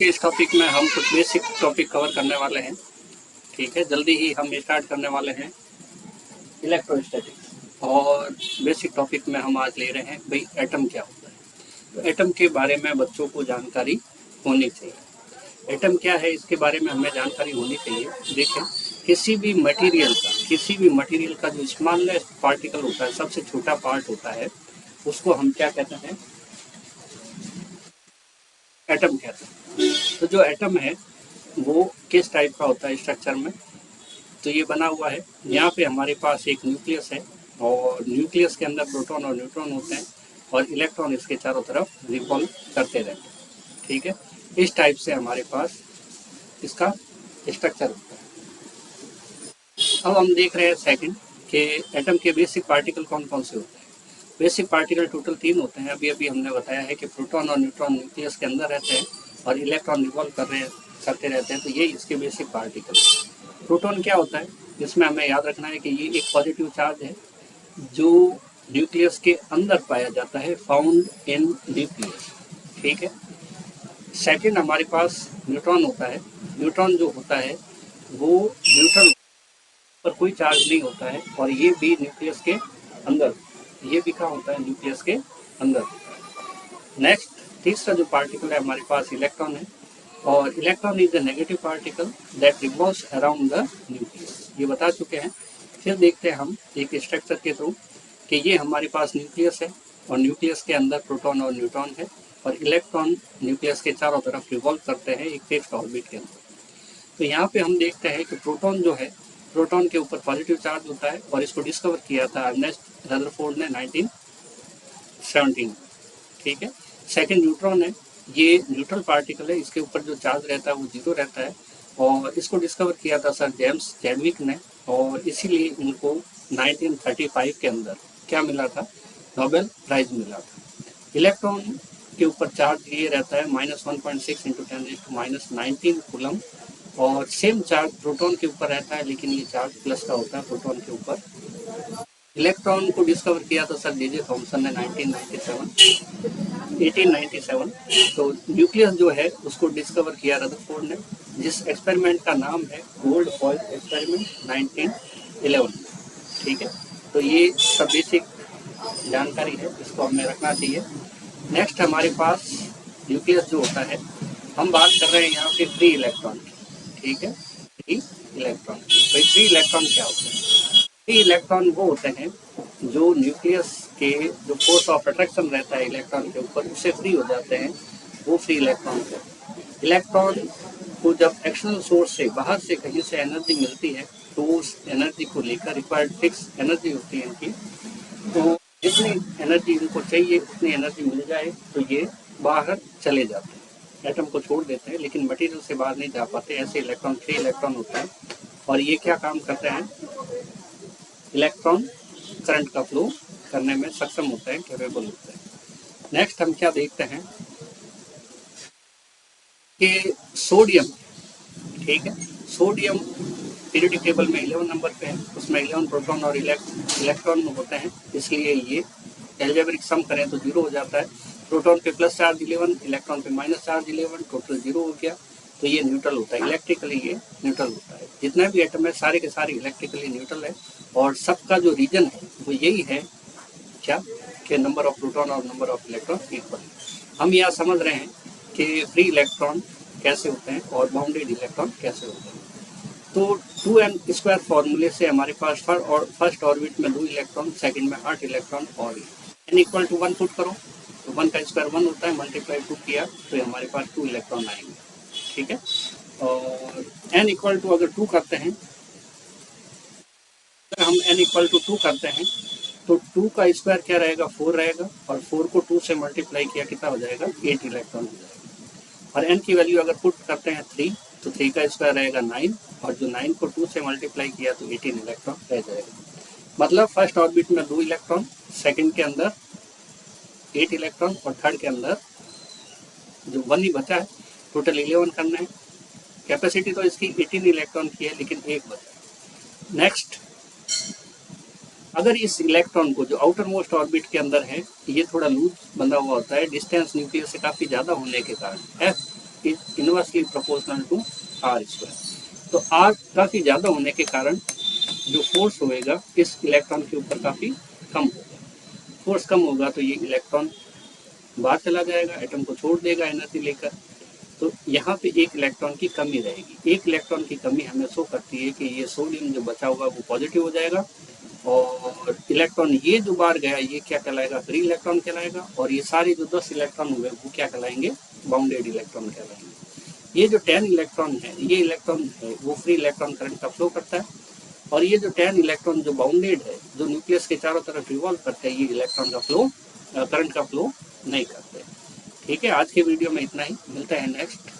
इस टॉपिक में हम कुछ बेसिक टॉपिक कवर करने वाले हैं। ठीक है, जल्दी ही हम स्टार्ट करने वाले हैं इलेक्ट्रोस्टैटिक्स। और बेसिक टॉपिक में हम आज ले रहे हैं भाई एटम क्या होता है। तो एटम के बारे में बच्चों को जानकारी होनी चाहिए। एटम क्या है इसके बारे में हमें जानकारी होनी चाहिए। देखें, किसी भी मटेरियल का जो स्मॉलेस्ट पार्टिकल होता है, सबसे छोटा पार्ट होता है, उसको हम क्या कहते हैं? एटम कहते हैं। तो जो एटम है वो किस टाइप का होता है स्ट्रक्चर में? तो ये बना हुआ है, यहाँ पे हमारे पास एक न्यूक्लियस है और न्यूक्लियस के अंदर प्रोटॉन और न्यूट्रॉन होते हैं और इलेक्ट्रॉन इसके चारों तरफ रिवॉल्व करते रहते हैं। ठीक है, इस टाइप से हमारे पास इसका स्ट्रक्चर होता है। अब हम देख रहे हैं सेकंड कि एटम के बेसिक पार्टिकल कौन कौन से होते हैं। बेसिक पार्टिकल टोटल 3 होते हैं। अभी अभी हमने बताया है कि प्रोटॉन और न्यूट्रॉन न्यूक्लियस के अंदर रहते हैं और इलेक्ट्रॉन रिवॉल्व करते रहते हैं। तो ये इसके बेसिक पार्टिकल है। प्रोटॉन क्या होता है, इसमें हमें याद रखना है कि ये एक पॉजिटिव चार्ज है जो न्यूक्लियस के अंदर पाया जाता है, फाउंड इन न्यूक्लियस। ठीक है। सेकंड हमारे पास न्यूट्रॉन होता है। न्यूट्रॉन जो होता है वो न्यूट्रल पर कोई चार्ज नहीं होता है और ये भी न्यूक्लियस के अंदर, ये भी कहाँ होता है? न्यूक्लियस के अंदर। नेक्स्ट, तीसरा जो पार्टिकल है हमारे पास इलेक्ट्रॉन है और electron is the negative particle that revolves around the nucleus. ये बता चुके हैं। फिर देखते हैं हम एक स्ट्रक्चर के थ्रू कि ये हमारे पास न्यूक्लियस है और न्यूक्लियस के अंदर प्रोटॉन और न्यूट्रॉन है और इलेक्ट्रॉन न्यूक्लियस के चारों तरफ रिवॉल्व करते हैं एक फिक्स्ड ऑर्बिट के अंदर। तो यहाँ पे हम देखते हैं कि प्रोटॉन जो है, प्रोटॉन के ऊपर पॉजिटिव चार्ज होता है और इसको डिस्कवर किया था अर्नेस्ट रदरफोर्ड ने 1917। ठीक है। सेकंड न्यूट्रॉन है, ये न्यूट्रल पार्टिकल है, इसके ऊपर जो चार्ज रहता है वो 0 रहता है और इसको डिस्कवर किया था सर जेम्स चैडविक ने और इसीलिए इनको 1935 के अंदर क्या मिला था? नोबेल प्राइज मिला था। इलेक्ट्रॉन के ऊपर चार्ज ये रहता है -1.6 इंटू 10⁻⁹ कूलम और सेम चार्ज प्रोटॉन के ऊपर रहता है, लेकिन ये चार्ज प्लस का होता है प्रोटॉन के ऊपर। इलेक्ट्रॉन को डिस्कवर किया था सर जे थॉमसन ने 1897। तो न्यूक्लियस जो है उसको डिस्कवर किया रदरफोर्ड ने, जिस एक्सपेरिमेंट का नाम है गोल्ड फॉइल एक्सपेरिमेंट 1911। ठीक है। तो ये सब बेसिक जानकारी है, इसको हमें रखना चाहिए। नेक्स्ट हमारे पास न्यूक्लियस जो होता है, हम बात कर रहे हैं यहाँ पे फ्री इलेक्ट्रॉन की। ठीक है, फ्री इलेक्ट्रॉन। तो फ्री इलेक्ट्रॉन क्या होते हैं? फ्री इलेक्ट्रॉन वो होते हैं जो न्यूक्लियस के जो फोर्स ऑफ अट्रैक्शन रहता है इलेक्ट्रॉन के ऊपर, उससे फ्री हो जाते हैं, वो फ्री इलेक्ट्रॉन है। इलेक्ट्रॉन को जब एक्सटर्नल सोर्स से, बाहर से कहीं से एनर्जी मिलती है तो उस एनर्जी को लेकर रिक्वायर्ड फिक्स एनर्जी होती है इनकी। तो जितनी एनर्जी इनको चाहिए उतनी एनर्जी मिल जाए तो ये बाहर चले जाते हैं, एटम को छोड़ देते हैं, लेकिन मटेरियल से बाहर नहीं जा पाते। ऐसे इलेक्ट्रॉन फ्री इलेक्ट्रॉन होता है और ये क्या काम करते हैं? इलेक्ट्रॉन करंट का फ्लो करने में सक्षम होते हैं, कैपेबल होते हैं। नेक्स्ट हम क्या देखते हैं कि सोडियम। ठीक है, सोडियम पीरियोडिक टेबल में 11 नंबर पे है, उसमें 11 प्रोटॉन और इलेक्ट्रॉन होते हैं, इसलिए ये एल्जेब्रिक सम करें तो 0 हो जाता है। प्रोटॉन पे प्लस चार्ज 11, इलेक्ट्रॉन पे माइनस चार्ज 11, टोटल 0 हो गया। तो ये न्यूट्रल होता है, इलेक्ट्रिकली ये न्यूट्रल होता है। जितना भी एटम है सारे के सारे इलेक्ट्रिकली न्यूट्रल है और सबका जो रीजन है वो यही है, क्या कि नंबर ऑफ प्रोटॉन और नंबर ऑफ इलेक्ट्रॉन इक्वल। हम यहाँ समझ रहे हैं कि फ्री इलेक्ट्रॉन कैसे होते हैं और बाउंडेड इलेक्ट्रॉन कैसे होते हैं। तो 2n² फॉर्मूले से हमारे पास फर्स्ट ऑर्बिट में 2 इलेक्ट्रॉन, सेकंड में 8 इलेक्ट्रॉन और n इक्वल टू 1 पुट करो तो 1 का स्क्वायर 1 होता है, मल्टीप्लाई 2 किया तो हमारे पास 2 इलेक्ट्रॉन आएंगे। ठीक है। और n इक्वल टू अगर 2 करते हैं, अगर हम n इक्वल टू 2 करते हैं तो 2 का स्क्वायर क्या रहेगा? 4 रहेगा और 4 को 2 से मल्टीप्लाई किया कितना हो जाएगा? 8 इलेक्ट्रॉन हो जाएगा। और n की वैल्यू अगर पुट करते हैं 3 तो 3 का स्क्वायर रहेगा 9 और जो 9 को 2 से मल्टीप्लाई किया तो 18 इलेक्ट्रॉन रह जाएगा। मतलब फर्स्ट ऑर्बिट में 2 इलेक्ट्रॉन, सेकंड के अंदर 8 इलेक्ट्रॉन और थर्ड के अंदर जो 1 ही बचा है, टोटल 11 करना है। कैपेसिटी तो इसकी 18 इलेक्ट्रॉन की है लेकिन एक बचा। नेक्स्ट, अगर इस इलेक्ट्रॉन को जो आउटर मोस्ट ऑर्बिट के अंदर है, ये थोड़ा लूज बंधा हुआ होता है, डिस्टेंस न्यूक्लियस से काफ़ी ज़्यादा होने के कारण f is inversely proportional to r square. तो आर काफ़ी ज़्यादा होने के कारण जो फोर्स होएगा इस इलेक्ट्रॉन के ऊपर काफ़ी कम होगा। फोर्स कम होगा तो ये इलेक्ट्रॉन बाहर चला जाएगा, एटम को छोड़ देगा एनर्जी लेकर। तो यहाँ पे एक इलेक्ट्रॉन की कमी रहेगी। एक इलेक्ट्रॉन की कमी हमें शो करती है कि ये सोडियम जो बचा होगा वो पॉजिटिव हो जाएगा, और इलेक्ट्रॉन ये जो बाहर गया ये क्या कहलाएगा, फ्री इलेक्ट्रॉन कहलाएगा। और ये सारे जो 10 इलेक्ट्रॉन हुए वो क्या कहलाएंगे, बाउंडेड इलेक्ट्रॉन कहलाएंगे। ये जो 10 इलेक्ट्रॉन है, ये इलेक्ट्रॉन है वो फ्री इलेक्ट्रॉन करंट का फ्लो करता है, और ये जो 10 इलेक्ट्रॉन जो बाउंडेड है, जो न्यूक्लियस के चारों तरफ रिवॉल्व करते हैं, ये इलेक्ट्रॉन का फ्लो, करंट का फ्लो नहीं करते। ठीक है, आज के वीडियो में इतना ही, मिलता है नेक्स्ट